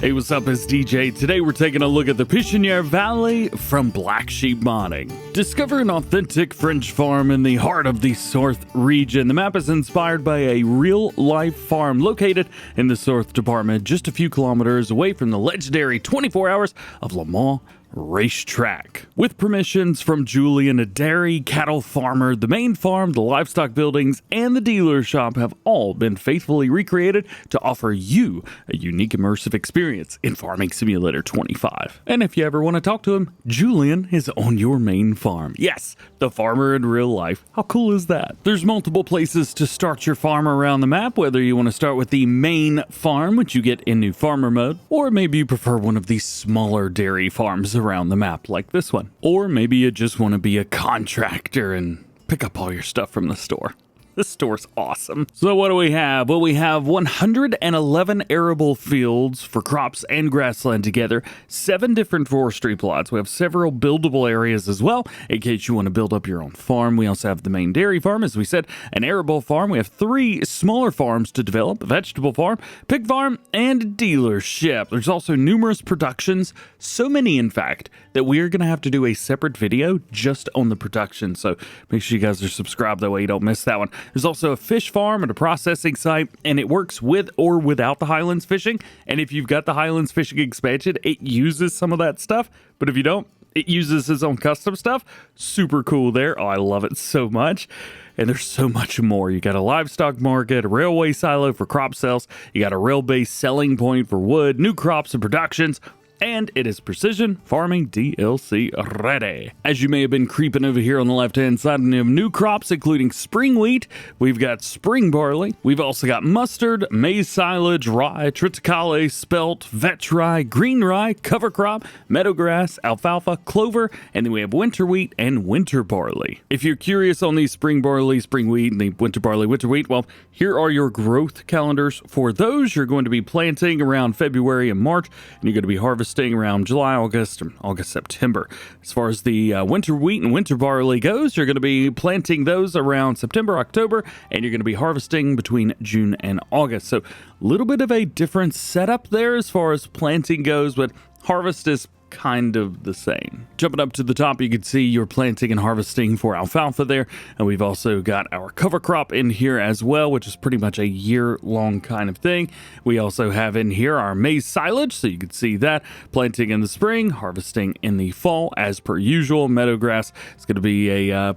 Hey, what's up? It's DJ. Today we're taking a look at the Pichonnie Valley from Blacksheep Modding. Discover an authentic French farm in the heart of the Sorth region. The map is inspired by a real-life farm located in the Sorth department, just a few kilometers away from the legendary 24 Hours of Le Mans racetrack. With permissions from Julian, a dairy cattle farmer, the main farm, the livestock buildings, and the dealer shop have all been faithfully recreated to offer you a unique immersive experience in Farming Simulator 25. And if you ever want to talk to him, Julian is on your main farm. Yes, the farmer in real life. How cool is that? There's multiple places to start your farm around the map, whether you want to start with the main farm, which you get in new farmer mode, or maybe you prefer one of these smaller dairy farms around the map like this one. Or maybe you just want to be a contractor and pick up all your stuff from the store. This store's awesome. So what do we have? Well, we have 111 arable fields for crops and grassland together, 7 different forestry plots. We have several buildable areas as well, in case you want to build up your own farm. We also have the main dairy farm, as we said, an arable farm. We have 3 smaller farms to develop, a vegetable farm, pig farm, and a dealership. There's also numerous productions, so many in fact, that we are going to have to do a separate video just on the production. So make sure you guys are subscribed, that way you don't miss that one. There's also a fish farm and a processing site, and it works with or without the Highlands fishing. And if you've got the Highlands fishing expansion, it uses some of that stuff. But if you don't, it uses its own custom stuff. Super cool there. Oh, I love it so much. And there's so much more. You got a livestock market, a railway silo for crop sales. You got a rail-based selling point for wood, new crops and productions. And it is Precision Farming DLC ready. As you may have been creeping over here on the left-hand side, we have new crops, including spring wheat. We've got spring barley. We've also got mustard, maize silage, rye, triticale, spelt, vetch rye, green rye, cover crop, meadowgrass, alfalfa, clover, and then we have winter wheat and winter barley. If you're curious on these spring barley, spring wheat, and the winter barley, winter wheat, well, here are your growth calendars for those. You're going to be planting around February and March, and you're going to be harvesting around July, August, September. As far as the winter wheat and winter barley goes, you're going to be planting those around September, October, and you're going to be harvesting between June and August. So a little bit of a different setup there as far as planting goes, but harvest is kind of the same. Jumping up to the top, you can see you're planting and harvesting for alfalfa there, and we've also got our cover crop in here as well, which is pretty much a year-long kind of thing. We also have in here our maize silage, so you can see that planting in the spring, harvesting in the fall as per usual. Meadowgrass is going to be a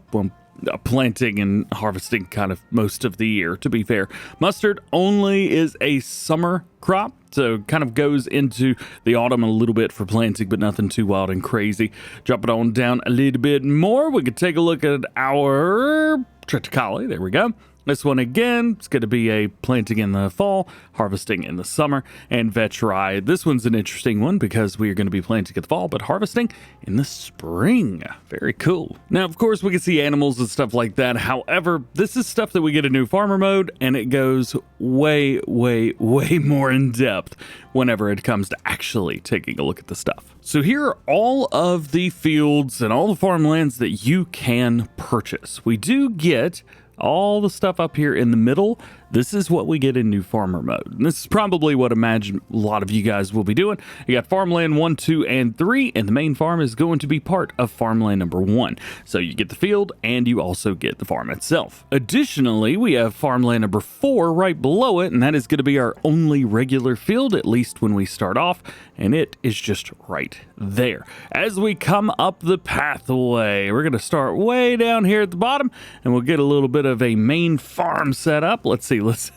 planting and harvesting kind of most of the year, to be fair. Mustard only is a summer crop, so kind of goes into the autumn a little bit for planting, but nothing too wild and crazy. Jumping on down a little bit more, we could take a look at our triticale. There we go. This one again, it's going to be a planting in the fall, harvesting in the summer, and vetch rye. This one's an interesting one because we are going to be planting in the fall, but harvesting in the spring. Very cool. Now, of course, we can see animals and stuff like that. However, this is stuff that we get in new farmer mode, and it goes way, way, way more in depth whenever it comes to actually taking a look at the stuff. So here are all of the fields and all the farmlands that you can purchase. We do get all the stuff up here in the middle. This is what we get in new farmer mode. And this is probably what I imagine a lot of you guys will be doing. You got farmland 1, 2, and 3, and the main farm is going to be part of farmland number 1. So you get the field and you also get the farm itself. Additionally, we have farmland number 4 right below it, and that is going to be our only regular field, at least when we start off, and it is just right there. As we come up the pathway, we're going to start way down here at the bottom, and we'll get a little bit of a main farm set up. Let's see. Let's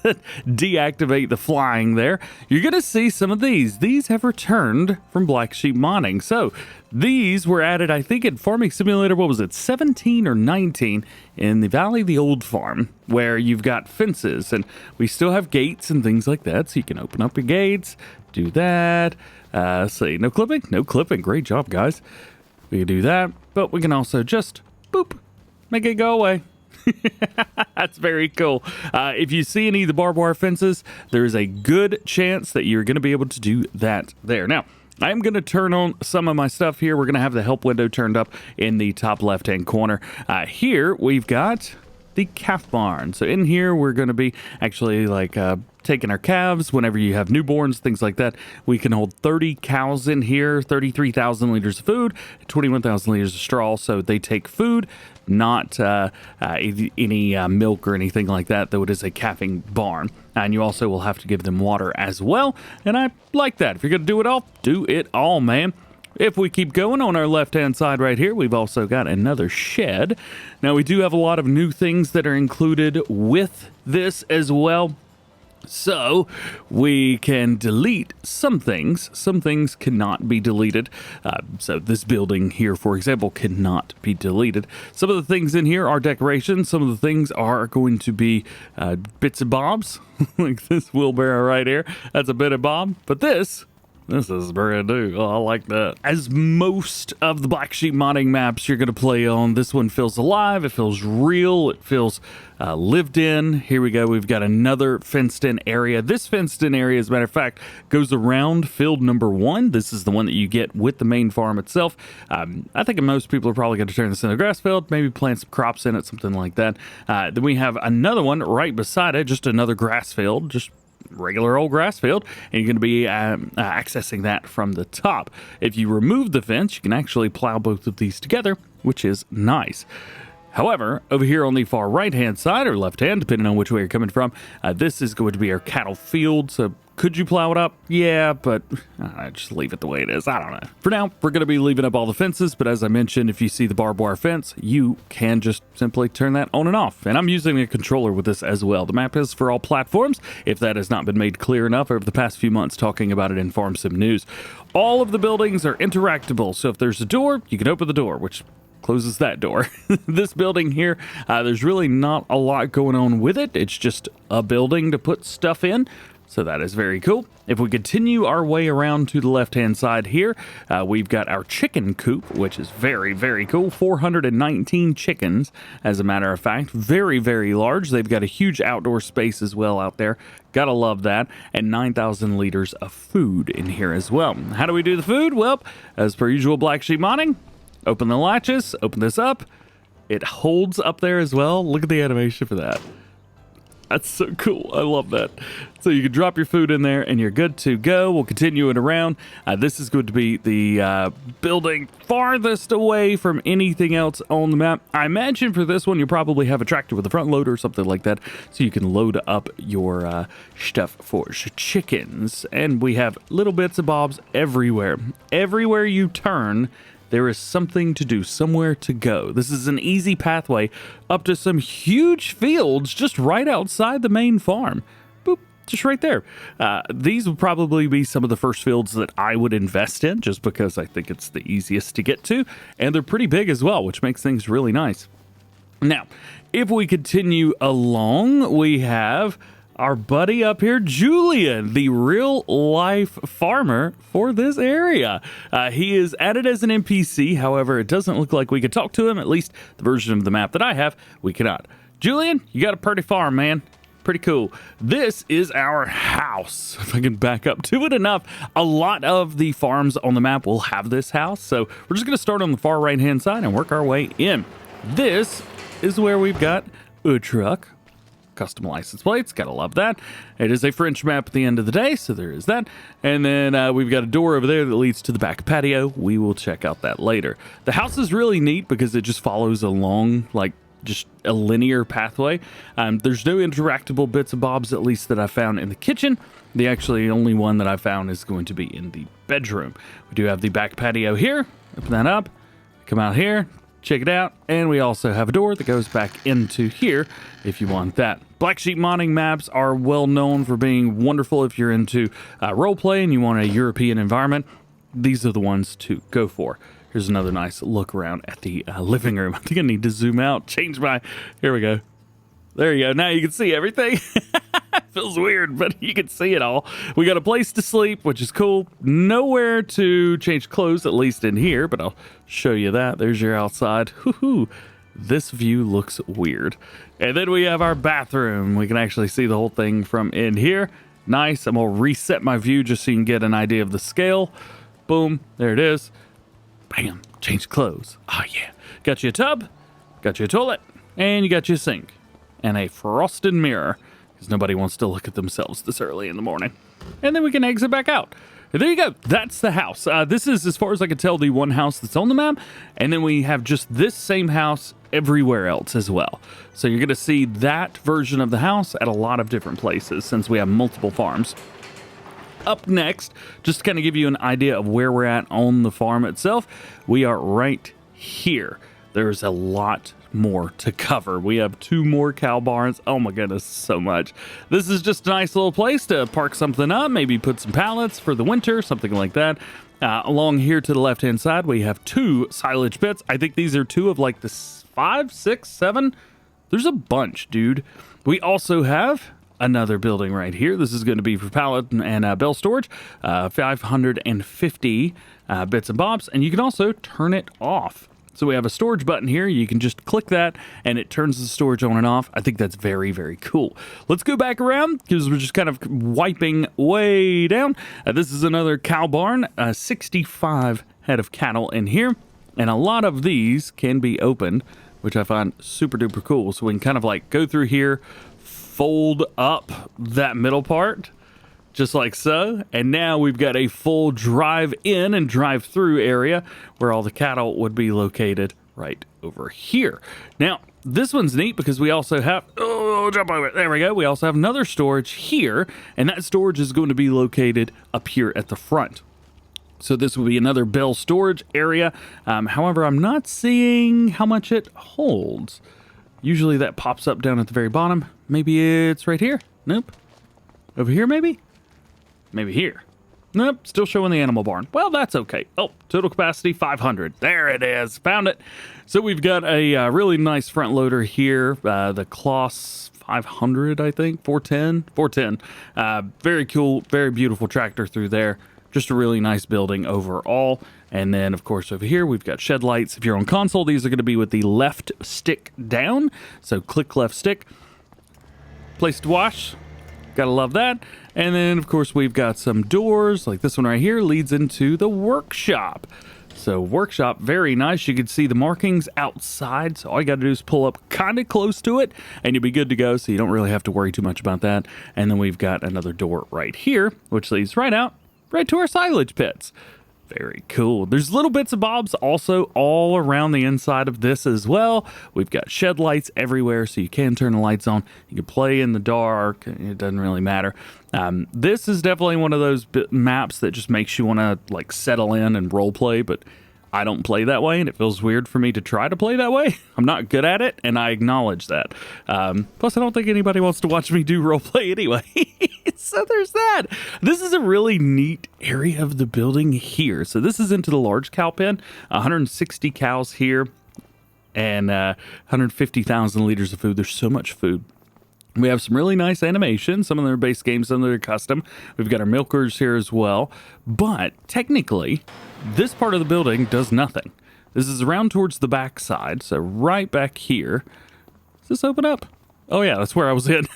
deactivate the flying there. You're going to see some of these. These have returned from Blacksheep Modding. So these were added, I think, in Farming Simulator, what was it, 17 or 19 in the Valley of the Old Farm, where you've got fences, and we still have gates and things like that, so you can open up your gates, do that. Let's see, no clipping? No clipping. Great job, guys. We can do that, but we can also just, boop, make it go away. That's very cool. If you see any of the barbed wire fences, there is a good chance that you're going to be able to do that there. Now, I'm going to turn on some of my stuff here. We're going to have the help window turned up in the top left-hand corner. Here, we've got the calf barn. So in here, we're going to be actually like taking our calves whenever you have newborns, things like that. We can hold 30 cows in here, 33,000 liters of food, 21,000 liters of straw. So they take food, not any milk or anything like that, though it is a calving barn. And you also will have to give them water as well. And I like that. If you're going to do it all, man. If we keep going on our left-hand side right here, we've also got another shed. Now, we do have a lot of new things that are included with this as well. So we can delete some things. Some things cannot be deleted. So this building here, for example, cannot be deleted. Some of the things in here are decorations. Some of the things are going to be bits and bobs, like this wheelbarrow right here. That's a bit of bob. But this is brand new. Oh, I like that. As most of the Blacksheep Modding maps you're going to play on, this one feels alive. It feels real. It feels lived in. Here we go. We've got another fenced-in area. This fenced-in area, as a matter of fact, goes around field number 1. This is the one that you get with the main farm itself. I think most people are probably going to turn this into a grass field, maybe plant some crops in it, something like that. Then we have another one right beside it, just another grass field, just regular old grass field, and you're going to be accessing that from the top. If you remove the fence, you can actually plow both of these together, which is nice. However, over here on the far right-hand side, or left-hand, depending on which way you're coming from, this is going to be our cattle field. So could you plow it up? Yeah, but just leave it the way it is. I don't know. For now, we're going to be leaving up all the fences, but as I mentioned, if you see the barbed wire fence, you can just simply turn that on and off. And I'm using a controller with this as well. The map is for all platforms, if that has not been made clear enough over the past few months talking about it in Farm Sim News. All of the buildings are interactable, so if there's a door, you can open the door, which closes that door. This building here, there's really not a lot going on with it. It's just a building to put stuff in. So that is very cool. If we continue our way around to the left-hand side here, we've got our chicken coop, which is very, very cool. 419 chickens, as a matter of fact. Very, very large. They've got a huge outdoor space as well out there. Gotta love that. And 9,000 liters of food in here as well. How do we do the food? Well, as per usual, Blacksheep Modding. Open the latches, open this up. It holds up there as well. Look at the animation for that. That's so cool. I love that. So you can drop your food in there and you're good to go. We'll continue it around. This is going to be the building farthest away from anything else on the map. I imagine for this one, you'll probably have a tractor with a front loader or something like that, so you can load up your stuff for chickens. And we have little bits of bobs everywhere. Everywhere you turn, there is something to do, somewhere to go. This is an easy pathway up to some huge fields just right outside the main farm. Boop, just right there. These would probably be some of the first fields that I would invest in, just because I think it's the easiest to get to. And they're pretty big as well, which makes things really nice. Now, if we continue along, we have our buddy up here, Julian, the real-life farmer for this area. He is added as an NPC. However, it doesn't look like we could talk to him. At least the version of the map that I have, we cannot. Julian, you got a pretty farm, man. Pretty cool. This is our house. If I can back up to it enough, a lot of the farms on the map will have this house. So we're just going to start on the far right-hand side and work our way in. This is where we've got a truck. Custom license plates, gotta love that. It is a French map at the end of the day, so there is that. And then we've got a door over there that leads to the back patio. We will check out that later. The house is really neat because it just follows along like just a linear pathway. There's no interactable bits and bobs, at least that I found in the kitchen. The actually only one that I found is going to be in the bedroom. We do have the back patio here. Open that up, come out here, check it out, and we also have a door that goes back into here if you want that. Blacksheep Modding maps are well known for being wonderful if you're into roleplay and you want a European environment. These are the ones to go for. Here's another nice look around at the living room. I think I need to zoom out, change my... Here we go. There you go. Now you can see everything. Feels weird, but you can see it all. We got a place to sleep, which is cool. Nowhere to change clothes, at least in here, but I'll show you that. There's your outside. Woohoo! This view looks weird. And then we have our bathroom. We can actually see the whole thing from in here. Nice. I'm going to reset my view just so you can get an idea of the scale. Boom. There it is. Bam. Change clothes. Oh, yeah. Got you a tub. Got you a toilet. And you got your sink. and a frosted mirror, because nobody wants to look at themselves this early in the morning. And then we can exit back out. And there you go. That's the house. This is, as far as I can tell, the one house that's on the map. And then we have just this same house everywhere else as well. So you're going to see that version of the house at a lot of different places since we have multiple farms. Up next, just to kind of give you an idea of where we're at on the farm itself, we are right here. There's a lot more to cover. We have 2 more cow barns. Oh my goodness, so much. This is just a nice little place to park something up, maybe put some pallets for the winter, something like that. Along here to the left hand side, we have 2 silage pits. I think these are 2 of like the 5, 6, 7. There's a bunch, dude. We also have another building right here. This is going to be for pallet and bale storage, 550 bits and bobs, and you can also turn it off. So we have a storage button here. You can just click that and it turns the storage on and off. I think that's very, very cool. Let's go back around because we're just kind of wiping way down. This is another cow barn, 65 head of cattle in here. And a lot of these can be opened, which I find super duper cool. So we can kind of like go through here, fold up that middle part, just like so, and now we've got a full drive-in and drive-through area where all the cattle would be located right over here. Now, this one's neat because we also have, oh, jump over it, there we go. We also have another storage here, and that storage is going to be located up here at the front. So this will be another bale storage area. However, I'm not seeing how much it holds. Usually that pops up down at the very bottom. Maybe it's right here. Nope. Over here, maybe? Maybe here. Nope, still showing the animal barn. Well, that's okay. Oh, total capacity 500. There it is. Found it. So we've got a really nice front loader here. The Kloss 500, I think. 410. Very cool, very beautiful tractor through there. Just a really nice building overall. And then, of course, over here, we've got shed lights. If you're on console, these are going to be with the left stick down. So click left stick. Place to wash. Gotta love that. And then, of course, we've got some doors, like this one right here, leads into the workshop. So workshop, very nice. You can see the markings outside. So all you got to do is pull up kind of close to it and you'll be good to go. So you don't really have to worry too much about that. And then we've got another door right here, which leads right out, right to our silage pits. Very cool. There's little bits and bobs also all around the inside of this as well. We've got shed lights everywhere, so you can turn the lights on. You can play in the dark. It doesn't really matter. This is definitely one of those maps that just makes you want to like settle in and role play, but I don't play that way, and it feels weird for me to try to play that way. I'm not good at it, and I acknowledge that. Plus, I don't think anybody wants to watch me do roleplay anyway. So there's that. This is a really neat area of the building here. So this is into the large cow pen. 160 cows here, and 150,000 liters of food. There's so much food. We have some really nice animations. Some of them are base games, some of them are custom. We've got our milkers here as well. But technically, this part of the building does nothing. This is around towards the back side. So right back here. Does this open up? Oh yeah, that's where I was in.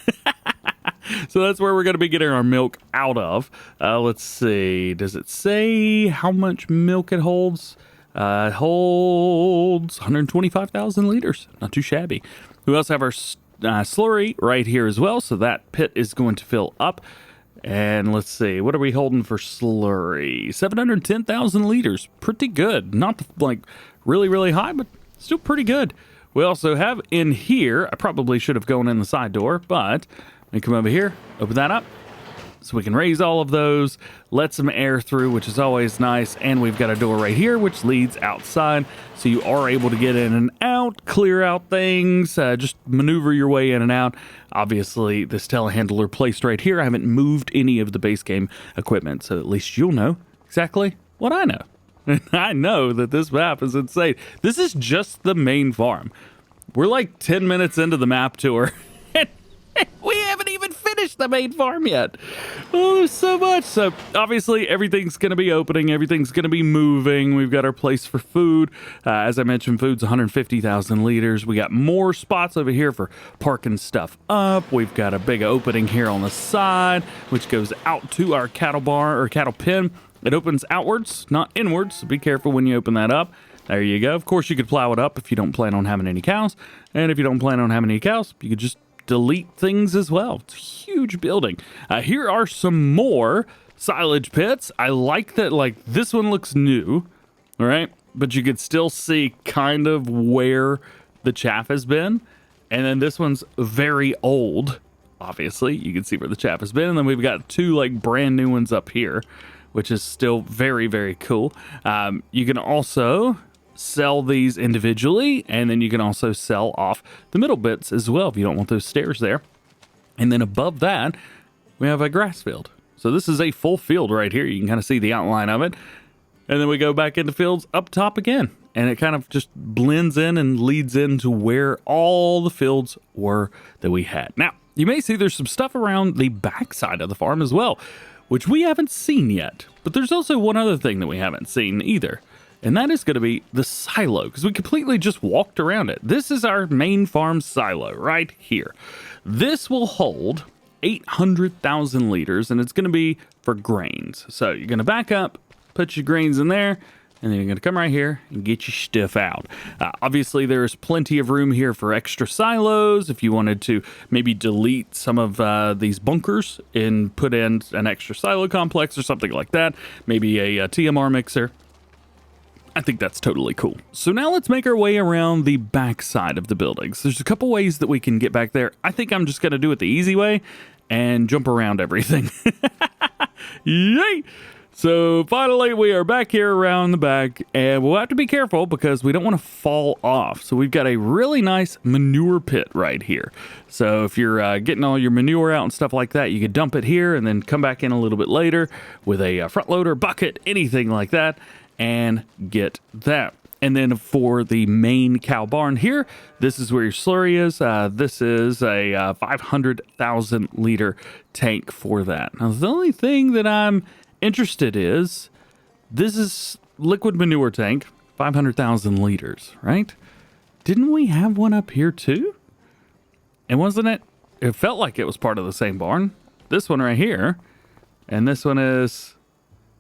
So that's where we're going to be getting our milk out of. Let's see. Does it say how much milk it holds? It holds 125,000 liters. Not too shabby. We also have our slurry right here as well, so that pit is going to fill up. And let's see, what are we holding for slurry? 710,000 liters. Pretty good. Not like really, really high, but still pretty good. We also have in here, I probably should have gone in the side door, but let me come over here, open that up. So we can raise all of those, let some air through, which is always nice. And we've got a door right here, which leads outside. So you are able to get in and out, clear out things, just maneuver your way in and out. Obviously, this telehandler placed right here. I haven't moved any of the base game equipment, so at least you'll know exactly what I know. And I know that this map is insane. This is just the main farm. We're like 10 minutes into the map tour. We haven't even finished the main farm yet. Oh, there's so much. So obviously everything's going to be opening. Everything's going to be moving. We've got our place for food. As I mentioned, food's 150,000 liters. We got more spots over here for parking stuff up. We've got a big opening here on the side, which goes out to our cattle barn or cattle pen. It opens outwards, not inwards. So be careful when you open that up. There you go. Of course, you could plow it up if you don't plan on having any cows. And if you don't plan on having any cows, you could just delete things as well. It's a huge building. Here are some more silage pits. I like that, like, this one looks new, all right? But you could still see kind of where the chaff has been. And then this one's very old. Obviously, you can see where the chaff has been. And then we've got two, like, brand new ones up here, which is still very, very cool. You can also sell these individually, and then you can also sell off the middle bits as well if you don't want those stairs there. And then above that, we have a grass field. So this is a full field right here. You can kind of see the outline of it. And then we go back into fields up top again, and it kind of just blends in and leads into where all the fields were that we had. Now, you may see there's some stuff around the backside of the farm as well, which we haven't seen yet. But there's also one other thing that we haven't seen either, and that is going to be the silo, because we completely just walked around it. This is our main farm silo right here. This will hold 800,000 liters, and it's going to be for grains. So you're going to back up, put your grains in there, and then you're going to come right here and get your stuff out. Obviously, there's plenty of room here for extra silos. If you wanted to maybe delete some of these bunkers and put in an extra silo complex or something like that, maybe a TMR mixer, I think that's totally cool. So now let's make our way around the back side of the buildings. There's a couple ways that we can get back there. I think I'm just going to do it the easy way and jump around everything. Yay! So finally, we are back here around the back, and we'll have to be careful because we don't want to fall off. So we've got a really nice manure pit right here. So if you're getting all your manure out and stuff like that, you could dump it here and then come back in a little bit later with a front loader, bucket, anything like that, and get that. And then for the main cow barn here, this is where your slurry is. This is a 500,000 liter tank for that. Now, the only thing that I'm interested is, this is liquid manure tank, 500,000 liters, right? Didn't we have one up here too? And wasn't it? It felt like it was part of the same barn. This one right here, and this one is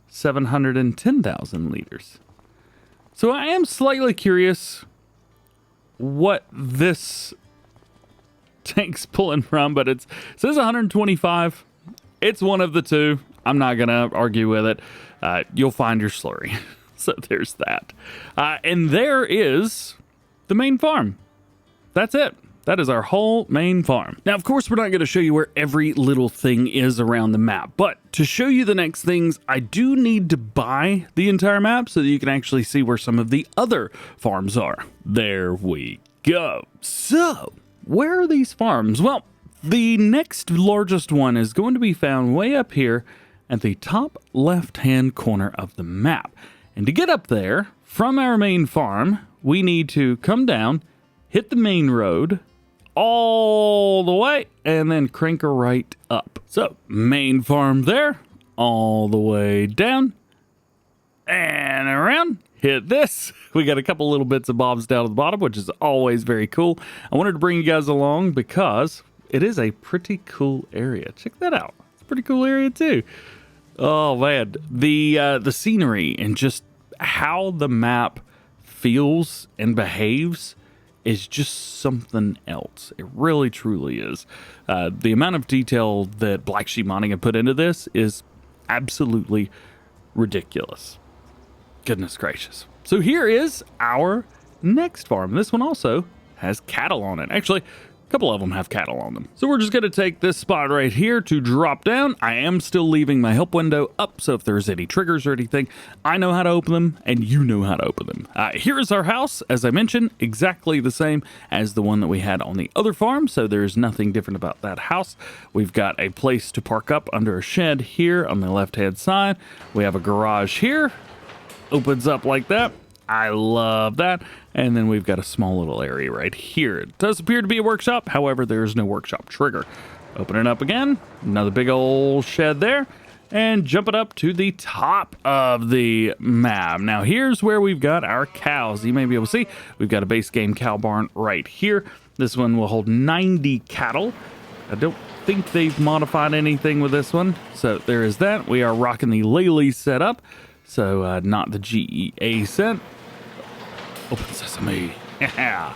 710,000 liters. So I am slightly curious what this tank's pulling from, but it says 125. It's one of the two. I'm not going to argue with it. You'll find your slurry. So there's that. And there is the main farm. That's it. That is our whole main farm. Now, of course, we're not going to show you where every little thing is around the map, but to show you the next things, I do need to buy the entire map so that you can actually see where some of the other farms are. There we go. So, where are these farms? Well, the next largest one is going to be found way up here at the top left-hand corner of the map. And to get up there from our main farm, we need to come down, hit the main road all the way, and then crank her right up. So, main farm there, all the way down, and around. Hit this. We got a couple little bits of bobs down at the bottom, which is always very cool. I wanted to bring you guys along because it is a pretty cool area. Check that out. It's a pretty cool area too. Oh man, the scenery and just how the map feels and behaves is just something else. It really truly is. The amount of detail that Blacksheep Modding have put into this is absolutely ridiculous. Goodness gracious. So here is our next farm. This one also has cattle on it. Actually, a couple of them have cattle on them. So we're just going to take this spot right here to drop down. I am still leaving my help window up, so if there's any triggers or anything, I know how to open them and you know how to open them. Here is our house, as I mentioned, exactly the same as the one that we had on the other farm, so there's nothing different about that house. We've got a place to park up under a shed here on the left-hand side. We have a garage here. Opens up like that. I love that. And then we've got a small little area right here. It does appear to be a workshop. However, there is no workshop trigger. Open it up again. Another big old shed there. And jump it up to the top of the map. Now, here's where we've got our cows. You may be able to see we've got a base game cow barn right here. This one will hold 90 cattle. I don't think they've modified anything with this one. So there is that. We are rocking the Lely setup. So not the GEA set. Open sesame. Yeah.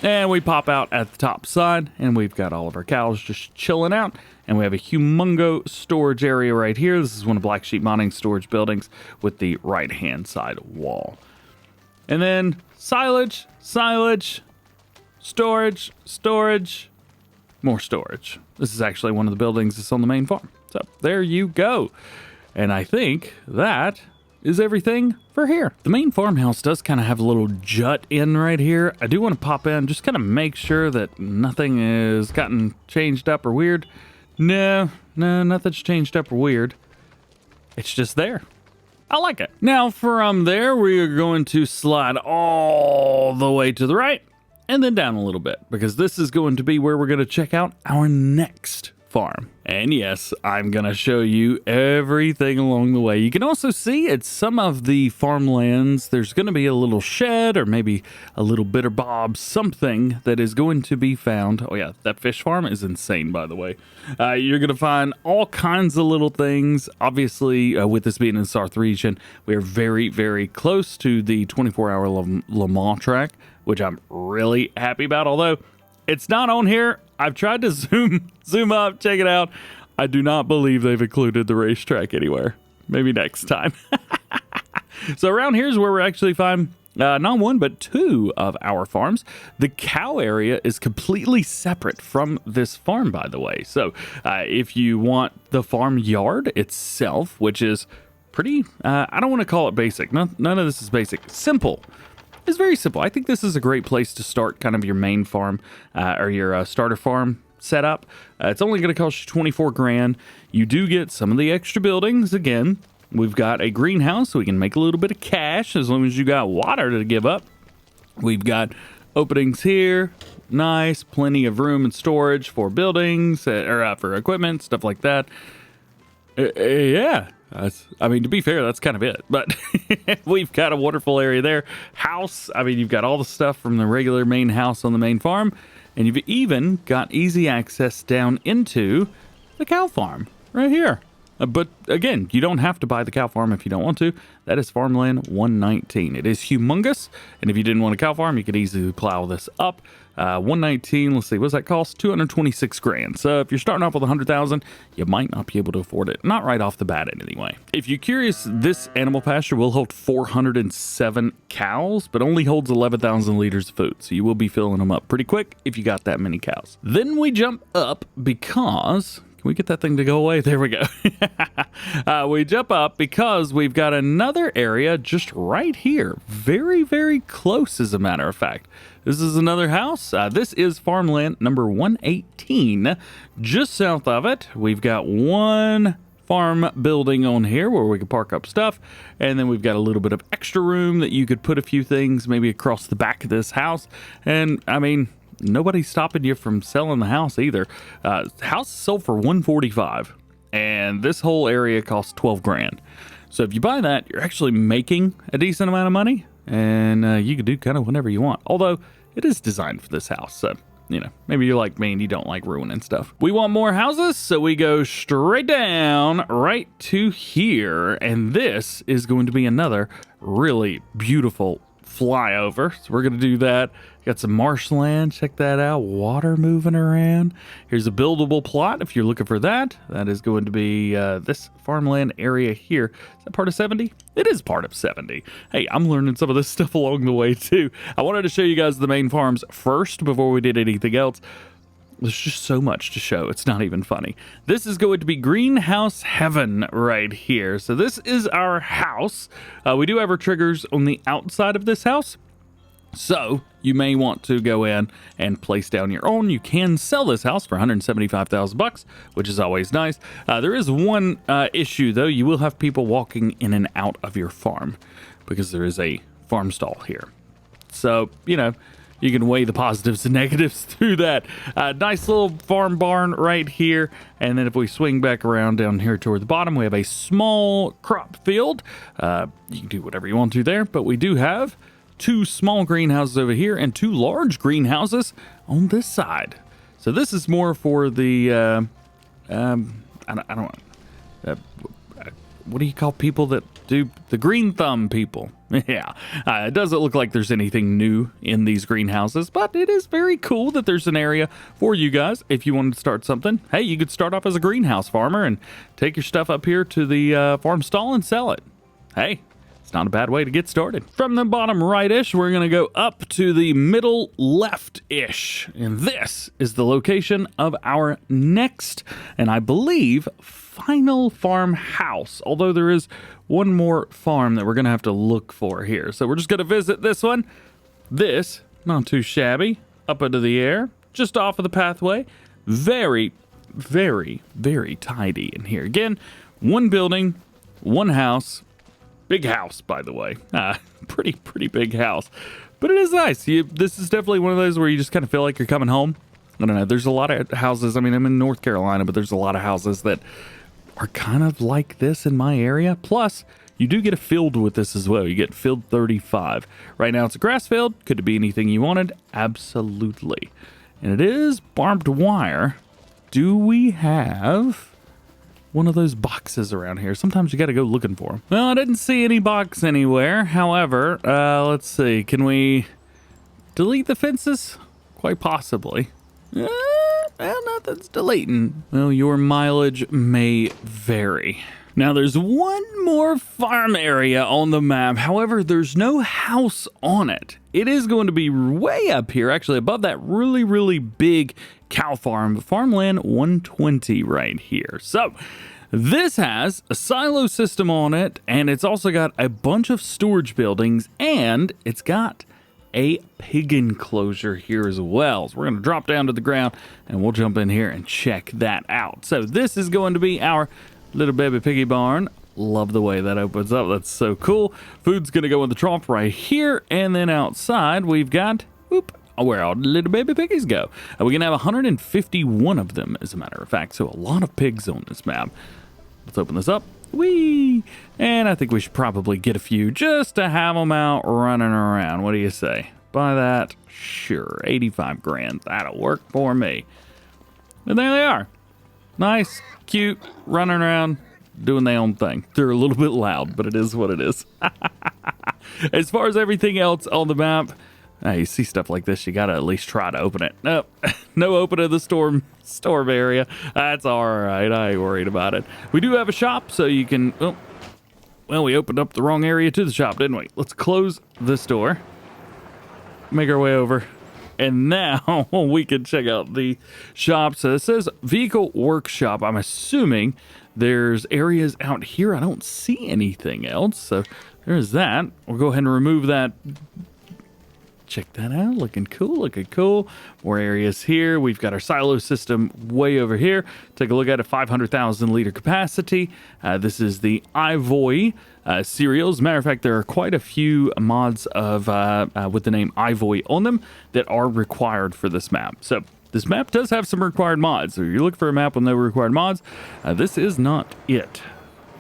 And we pop out at the top side, and we've got all of our cows just chilling out. And we have a humongo storage area right here. This is one of Blacksheep Modding storage buildings with the right-hand side wall. And then silage, silage, storage, storage, more storage. This is actually one of the buildings that's on the main farm. So there you go. And I think that is everything for here. The main farmhouse does kind of have a little jut in right here. I do want to pop in, just kind of make sure that nothing is gotten changed up or weird. No, nothing's changed up or weird. It's just there. I like it. Now from there, we are going to slide all the way to the right and then down a little bit, because this is going to be where we're going to check out our next farm. And yes, I'm gonna show you everything along the way. You can also see at some of the farmlands there's gonna be a little shed or maybe a little bitter bob, something that is going to be found. Oh yeah, that fish farm is insane, by the way. You're gonna find all kinds of little things. Obviously, with this being in the South region, we are very, very close to the 24-hour Le Mans track, which I'm really happy about, although it's not on here. I've tried to zoom up, check it out. I do not believe they've included the racetrack anywhere. Maybe next time. So around here is where we're actually find not one, but two of our farms. The cow area is completely separate from this farm, by the way. So if you want the farm yard itself, which is pretty, I don't want to call it basic. None of this is basic. Simple. It's very simple. I think this is a great place to start kind of your main farm or your starter farm setup. It's only going to cost you 24 grand. You do get some of the extra buildings. Again, we've got a greenhouse, so we can make a little bit of cash as long as you got water to give up. We've got openings here. Nice. Plenty of room and storage for buildings or for equipment, stuff like that. Yeah. I mean, to be fair, that's kind of it. But we've got a wonderful area there. House, I mean, you've got all the stuff from the regular main house on the main farm. And you've even got easy access down into the cow farm right here. But again, you don't have to buy the cow farm if you don't want to. That is farmland 119. It is humongous. And if you didn't want a cow farm, you could easily plow this up. 119, let's see, what's that cost? 226 grand. So if you're starting off with 100,000, you might not be able to afford it. Not right off the bat anyway. If you're curious, this animal pasture will hold 407 cows, but only holds 11,000 liters of food. So you will be filling them up pretty quick if you got that many cows. Then we jump up because... Can we get that thing to go away? There we go. We jump up because we've got another area just right here. Very, very close, as a matter of fact. This is another house. This is farmland number 118. Just south of it, we've got one farm building on here where we can park up stuff. And then we've got a little bit of extra room that you could put a few things maybe across the back of this house. And, I mean... nobody's stopping you from selling the house either. The house is sold for $145, and this whole area costs 12 grand. So if you buy that, you're actually making a decent amount of money, and you can do kind of whatever you want. Although it is designed for this house, so you know, maybe you're like me and you don't like ruining stuff. We want more houses, so we go straight down right to here, and this is going to be another really beautiful flyover. So we're gonna do that. Got some marshland, check that out, water moving around. Here's a buildable plot if you're looking for that. That is going to be this farmland area here. Is that part of 70? It is part of 70. Hey, I'm learning some of this stuff along the way too. I wanted to show you guys the main farms first before we did anything else. There's just so much to show. It's not even funny. This is going to be greenhouse heaven right here. So this is our house. We do have our triggers on the outside of this house. So you may want to go in and place down your own. You can sell this house for $175,000, which is always nice. There is one issue though. You will have people walking in and out of your farm because there is a farm stall here. So, you know, you can weigh the positives and negatives through that. Nice little farm barn right here. And then if we swing back around down here toward the bottom, we have a small crop field. You can do whatever you want to there, but we do have two small greenhouses over here and two large greenhouses on this side. So this is more for the, I don't what do you call people that do the green thumb people? Yeah, it doesn't look like there's anything new in these greenhouses, but it is very cool that there's an area for you guys. If you wanted to start something, hey, you could start off as a greenhouse farmer and take your stuff up here to the farm stall and sell it. Hey, it's not a bad way to get started. From the bottom right-ish, we're going to go up to the middle left-ish. And this is the location of our next, and I believe, final farmhouse. Although there is one more farm that we're going to have to look for here. So we're just going to visit this one. This, not too shabby, up into the air, just off of the pathway. Very, very, very tidy in here. Again, one building, one house. Big house, by the way. Pretty big house. But it is nice. This is definitely one of those where you just kind of feel like you're coming home. I don't know. There's a lot of houses. I mean, I'm in North Carolina, but there's a lot of houses that are kind of like this in my area. Plus, you do get a field with this as well. You get field 35. Right now, it's a grass field. Could it be anything you wanted? Absolutely. And it is barbed wire. Do we have one of those boxes around here? Sometimes you got to go looking for them. Well, I didn't see any box anywhere. However, let's see. Can we delete the fences? Quite possibly. Well, nothing's deleting. Well, your mileage may vary. Now, there's one more farm area on the map. However, there's no house on it. It is going to be way up here, actually above that really big cow farm, farmland 120 right here. So this has a silo system on it, and it's also got a bunch of storage buildings, and it's got a pig enclosure here as well. So we're going to drop down to the ground and we'll jump in here and check that out. So this is going to be our little baby piggy barn. Love the way that opens up. That's so cool. Food's going to go in the trough right here. And then outside we've got, where all the little baby piggies go. We can have 151 of them, as a matter of fact. So a lot of pigs on this map. Let's open this up. Whee! And I think we should probably get a few just to have them out running around. What do you say? Buy that? Sure. 85 grand. That'll work for me. And there they are. Nice, cute, running around, doing their own thing. They're a little bit loud, but it is what it is. As far as everything else on the map, you see stuff like this, you gotta at least try to open it. Nope, no opening the storm area. That's all right. I ain't worried about it. We do have a shop, so you can. Oh, well, we opened up the wrong area to the shop, didn't we? Let's close this door. Make our way over, and now we can check out the shop. So it says vehicle workshop. I'm assuming there's areas out here. I don't see anything else, so there's that. We'll go ahead and remove that. Check that out. Looking cool. More areas here. We've got our silo system way over here. Take a look at a 500,000 liter capacity. This is the Ivoy cereal. As a matter of fact, there are quite a few mods of with the name Ivoy on them that are required for this map. So this map does have some required mods. So if you're looking for a map with no required mods, this is not it.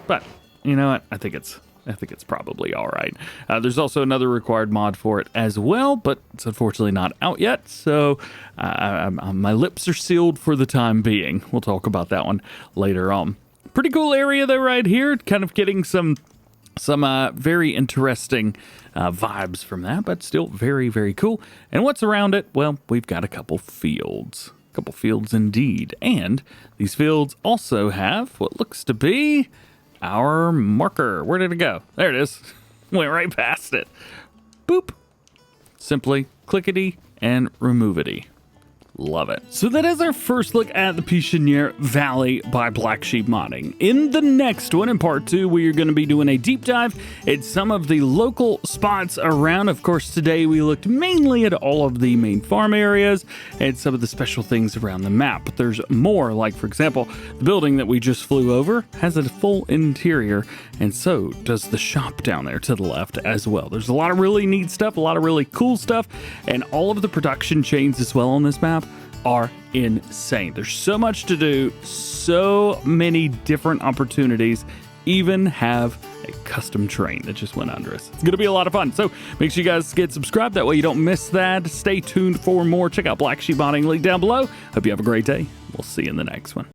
But you know what? I think it's probably all right. There's also another required mod for it as well, but it's unfortunately not out yet. So my lips are sealed for the time being. We'll talk about that one later on. Pretty cool area though right here. Kind of getting some very interesting vibes from that, but still very cool. And what's around it? Well, we've got a couple fields. Indeed. And these fields also have what looks to be our marker. Where did it go? There it is. Went right past it. Boop. Simply clickety and removity. Love it. So that is our first look at the Pichonnie Valley by Blacksheep Modding. In the next one, in part 2, we are going to be doing a deep dive at some of the local spots around. Of course, today we looked mainly at all of the main farm areas and some of the special things around the map. But there's more, like for example, the building that we just flew over has a full interior, and so does the shop down there to the left as well. There's a lot of really neat stuff, a lot of really cool stuff, and all of the production chains as well on this map are insane. There's so much to do, so many different opportunities, even have a custom train that just went under us. It's gonna be a lot of fun, so make sure you guys get subscribed, that way you don't miss that. Stay tuned for more. Check out Blacksheep Modding, link down below. Hope you have a great day. We'll see you in the next one.